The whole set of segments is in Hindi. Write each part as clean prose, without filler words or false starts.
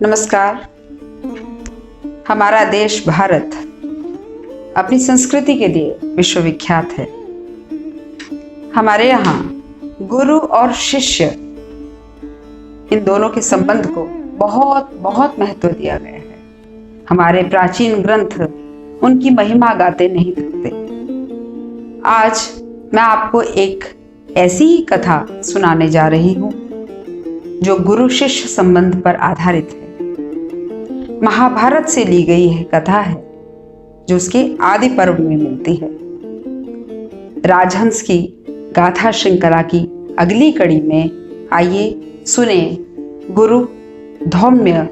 नमस्कार। हमारा देश भारत अपनी संस्कृति के लिए विश्वविख्यात है। हमारे यहाँ गुरु और शिष्य इन दोनों के संबंध को बहुत बहुत महत्व दिया गया है। हमारे प्राचीन ग्रंथ उनकी महिमा गाते नहीं थकते। आज मैं आपको एक ऐसी ही कथा सुनाने जा रही हूँ जो गुरु शिष्य संबंध पर आधारित है। महाभारत से ली गई है कथा है जो उसके आदि पर्व में मिलती है। राजहंस की गाथा श्रृंखला की अगली कड़ी में आइए सुने गुरु धौम्य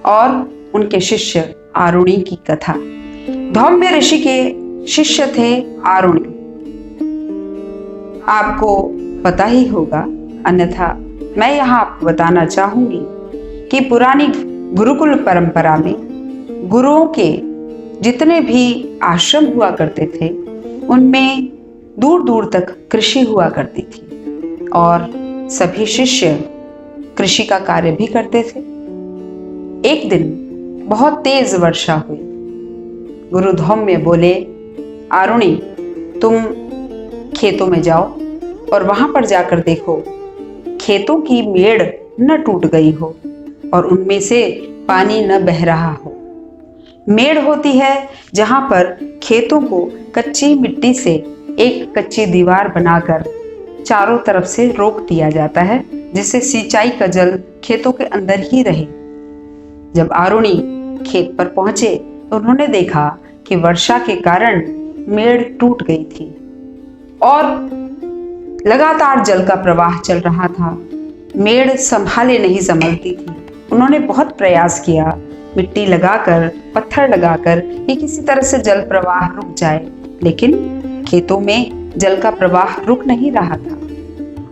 और उनके शिष्य आरुणि की कथा। धौम्य ऋषि के शिष्य थे आरुणि। आपको पता ही होगा, अन्यथा मैं यहाँ आपको बताना चाहूंगी कि पुरानी गुरुकुल परंपरा में गुरुओं के जितने भी आश्रम हुआ करते थे उनमें दूर दूर तक कृषि हुआ करती थी और सभी शिष्य कृषि का कार्य भी करते थे। एक दिन बहुत तेज वर्षा हुई। गुरु धौम्य बोले, आरुणि तुम खेतों में जाओ और वहां पर जाकर देखो खेतों की मेड़ न टूट गई हो और उनमें से पानी न बह रहा हो। मेड़ होती है जहां पर खेतों को कच्ची मिट्टी से एक कच्ची दीवार बनाकर चारों तरफ से रोक दिया जाता है, जिससे सिंचाई का जल खेतों के अंदर ही रहे। जब आरुणि खेत पर पहुंचे तो उन्होंने देखा कि वर्षा के कारण मेड़ टूट गई थी और लगातार जल का प्रवाह चल रहा था। मेड़ संभाले नहीं संभलती थी। उन्होंने बहुत प्रयास किया, मिट्टी लगाकर, पत्थर लगाकर कि किसी तरह से जल प्रवाह रुक जाए, लेकिन खेतों में जल का प्रवाह रुक नहीं रहा था।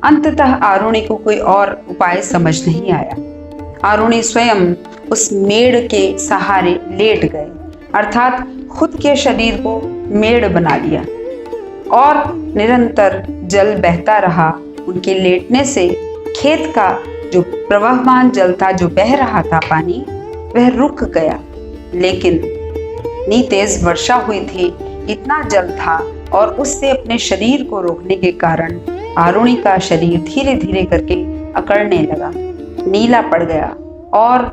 अंततः आरुणि को कोई और उपाय समझ नहीं आया। आरुणि स्वयं उस मेड़ के सहारे लेट गए, अर्थात खुद के शरीर को मेड़ बना लिया और निरंतर जल बहता रहा। उनके लेटने से खेत का जो प्रवाहमान जल था, जो बह रहा था पानी, वह रुक गया। लेकिन इतनी तेज वर्षा हुई थी, इतना जल था और उससे अपने शरीर को रोकने के कारण आरुणि का शरीर धीरे धीरे करके अकड़ने लगा, नीला पड़ गया और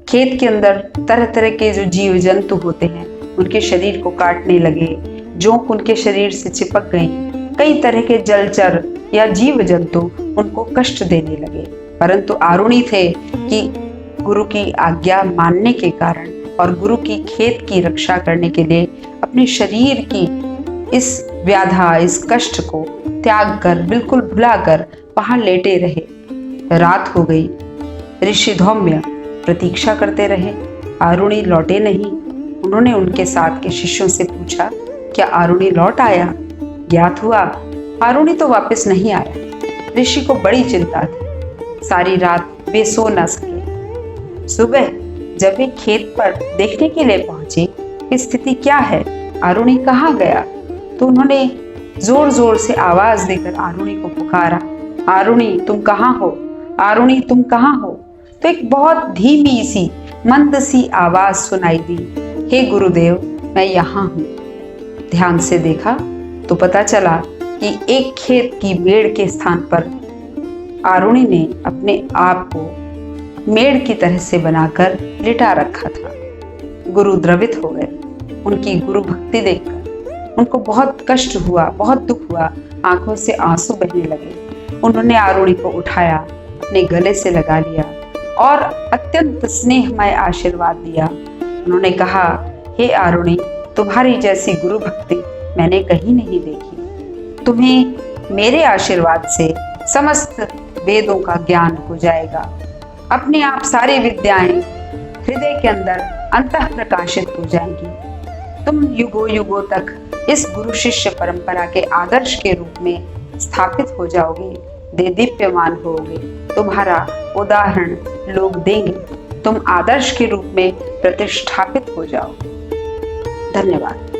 खेत के अंदर तरह तरह के जो जीव जंतु होते हैं उनके शरीर को काटने लगे। जोंक उनके शरीर से चिपक गई। कई तरह के जलचर या जीव जंतु उनको कष्ट देने लगे, परंतु आरुणि थे कि गुरु की आज्ञा मानने के कारण और गुरु की खेत की रक्षा करने के लिए अपने शरीर की इस व्याधा, इस कष्ट को त्याग कर, बिल्कुल भुलाकर वहां लेटे रहे। रात हो गई। ऋषि धौम्य प्रतीक्षा करते रहे, आरुणि लौटे नहीं। उन्होंने उनके साथ के शिष्यों से पूछा, क्या आरुणि लौट आया? ज्ञात हुआ आरुणि तो वापस नहीं आया। ऋषि को बड़ी चिंता थी। सारी रात वे सो न सके। सुबह जब वे खेत पर देखने के लिए पहुंचे कि स्थिति क्या है, आरुणि कहाँ गया, तो उन्होंने जोर जोर से आवाज देकर आरुणि को पुकारा, आरुणि तुम कहाँ हो? आरुणि तुम कहाँ हो? तो एक बहुत धीमी सी मंद सी आवाज सुनाई दी, हे गुरुदेव मैं यहाँ हूँ। ध्यान से देखा तो पता चला कि एक खेत की मेड़ के स्थान पर आरुणि ने अपने आप को मेड़ की तरह से बनाकर लिटा रखा था। गुरु द्रवित हो गए। उनकी गुरु भक्ति देखकर उनको बहुत कष्ट हुआ, बहुत दुख हुआ। आंखों से आंसू बहने लगे। उन्होंने आरुणि को उठाया, अपने गले से लगा लिया और अत्यंत स्नेहमय आशीर्वाद दिया। उन्होंने कहा, हे आरुणि, तुम्हारी जैसी गुरु भक्ति मैंने कहीं नहीं देखी। तुम्हें मेरे आशीर्वाद से समस्त वेदों का ज्ञान हो जाएगा। अपने आप सारी विद्याएं हृदय के अंदर अंतः प्रकाशित हो जाएंगी। तुम युगों युगों तक इस गुरु शिष्य परंपरा के आदर्श के रूप में स्थापित हो जाओगे, देदीप्यमान होगे। तुम्हारा उदाहरण लोग देंगे। तुम आदर्श के रूप में प्रतिष्ठापित हो जाओ। धन्यवाद।